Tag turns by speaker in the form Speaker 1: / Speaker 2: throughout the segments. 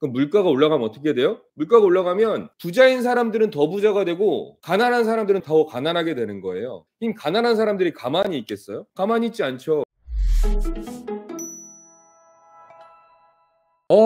Speaker 1: 그럼 물가가 올라가면 어떻게 돼요? 물가가 올라가면 부자인 사람들은 더 부자가 되고 가난한 사람들은 더 가난하게 되는 거예요. 이 가난한 사람들이 가만히 있겠어요? 가만히 있지 않죠.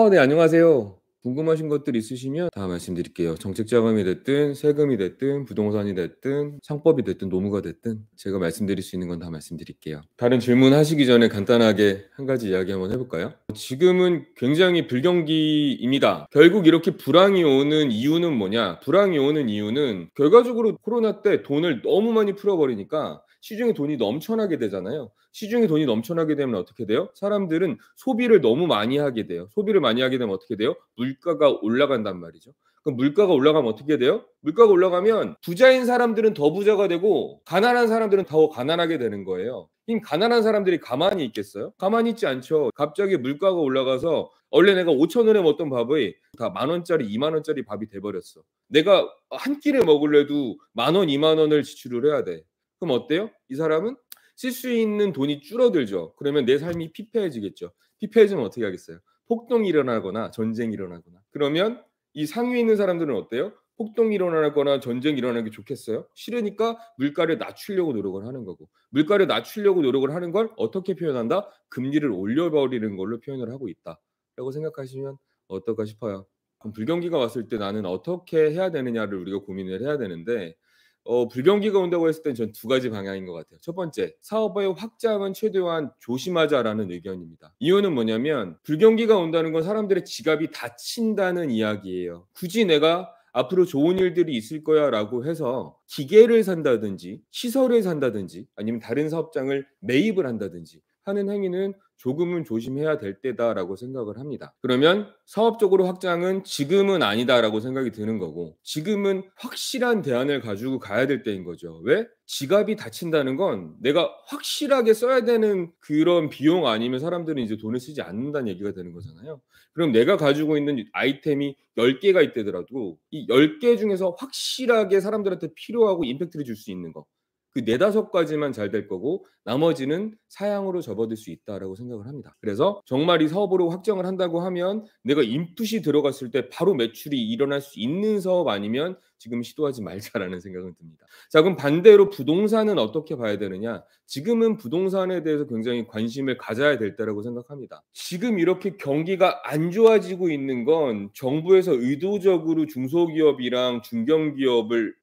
Speaker 1: 네, 안녕하세요. 궁금하신 것들 있으시면 다 말씀드릴게요. 정책자금이 됐든 세금이 됐든 부동산이 됐든 상법이 됐든 노무가 됐든 제가 말씀드릴 수 있는 건 다 말씀드릴게요. 다른 질문하시기 전에 간단하게 한 가지 이야기 한번 해볼까요? 지금은 굉장히 불경기입니다. 결국 이렇게 불황이 오는 이유는 뭐냐? 불황이 오는 이유는 결과적으로 코로나 때 돈을 너무 많이 풀어버리니까 시중에 돈이 넘쳐나게 되잖아요. 시중에 돈이 넘쳐나게 되면 어떻게 돼요? 사람들은 소비를 너무 많이 하게 돼요. 소비를 많이 하게 되면 어떻게 돼요? 물가가 올라간단 말이죠. 그럼 물가가 올라가면 어떻게 돼요? 물가가 올라가면 부자인 사람들은 더 부자가 되고 가난한 사람들은 더 가난하게 되는 거예요. 이 가난한 사람들이 가만히 있겠어요? 가만히 있지 않죠. 갑자기 물가가 올라가서 원래 내가 5천 원에 먹던 밥이 다 만 원짜리, 2만 원짜리 밥이 돼버렸어. 내가 한 끼를 먹을래도 만 원, 2만 원을 지출을 해야 돼. 그럼 어때요? 이 사람은 쓸 수 있는 돈이 줄어들죠. 그러면 내 삶이 피폐해지겠죠. 피폐해지면 어떻게 하겠어요? 폭동이 일어나거나 전쟁이 일어나거나. 그러면 이 상위에 있는 사람들은 어때요? 폭동이 일어나거나 전쟁이 일어나는 게 좋겠어요? 싫으니까 물가를 낮추려고 노력을 하는 거고. 물가를 낮추려고 노력을 하는 걸 어떻게 표현한다? 금리를 올려버리는 걸로 표현을 하고 있다라고 생각하시면 어떨까 싶어요. 그럼 불경기가 왔을 때 나는 어떻게 해야 되느냐를 우리가 고민을 해야 되는데 불경기가 온다고 했을 땐 전 두 가지 방향인 것 같아요. 첫 번째, 사업의 확장은 최대한 조심하자라는 의견입니다. 이유는 뭐냐면 불경기가 온다는 건 사람들의 지갑이 닫힌다는 이야기예요. 굳이 내가 앞으로 좋은 일들이 있을 거야라고 해서 기계를 산다든지 시설을 산다든지 아니면 다른 사업장을 매입을 한다든지 하는 행위는 조금은 조심해야 될 때다라고 생각을 합니다. 그러면 사업적으로 확장은 지금은 아니다라고 생각이 드는 거고 지금은 확실한 대안을 가지고 가야 될 때인 거죠. 왜? 지갑이 닫힌다는 건 내가 확실하게 써야 되는 그런 비용 아니면 사람들은 이제 돈을 쓰지 않는다는 얘기가 되는 거잖아요. 그럼 내가 가지고 있는 아이템이 10개가 있다더라도 이 10개 중에서 확실하게 사람들한테 필요하고 임팩트를 줄 수 있는 거. 그 4-5 가지만 잘 될 거고 나머지는 사양으로 접어들 수 있다라고 생각을 합니다. 그래서 정말 이 사업으로 확정을 한다고 하면 내가 인풋이 들어갔을 때 바로 매출이 일어날 수 있는 사업 아니면 지금 시도하지 말자라는 생각은 듭니다. 자, 그럼 반대로 부동산은 어떻게 봐야 되느냐? 지금은 부동산에 대해서 굉장히 관심을 가져야 될 때라고 생각합니다. 지금 이렇게 경기가 안 좋아지고 있는 건 정부에서 의도적으로 중소기업이랑 중견기업을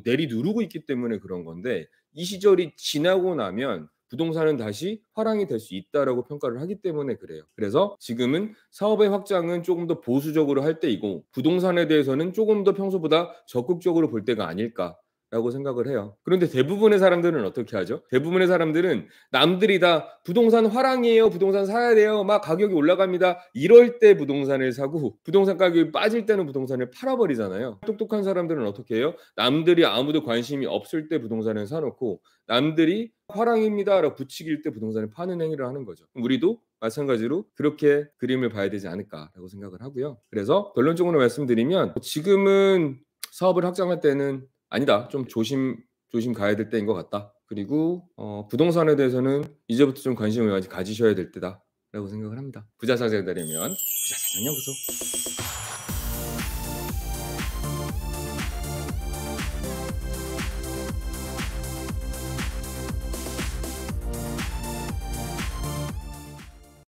Speaker 1: 내리누르고 있기 때문에 그런 건데 이 시절이 지나고 나면 부동산은 다시 화랑이 될 수 있다라고 평가를 하기 때문에 그래요. 그래서 지금은 사업의 확장은 조금 더 보수적으로 할 때이고 부동산에 대해서는 조금 더 평소보다 적극적으로 볼 때가 아닐까라고 생각을 해요. 그런데 대부분의 사람들은 어떻게 하죠? 대부분의 사람들은 남들이 다 부동산 화랑이에요. 부동산 사야 돼요. 막 가격이 올라갑니다. 이럴 때 부동산을 사고 부동산 가격이 빠질 때는 부동산을 팔아버리잖아요. 똑똑한 사람들은 어떻게 해요? 남들이 아무도 관심이 없을 때 부동산을 사놓고 남들이 화랑입니다라고 부추길 때 부동산을 파는 행위를 하는 거죠. 우리도 마찬가지로 그렇게 그림을 봐야 되지 않을까라고 생각을 하고요. 그래서 결론적으로 말씀드리면 지금은 사업을 확장할 때는 아니다. 좀 조심 가야 될 때인 것 같다. 그리고 부동산에 대해서는 이제부터 좀 관심을 많이 가지셔야 될 때다라고 생각을 합니다. 부자 사세가 되려면 부자 사냥연구소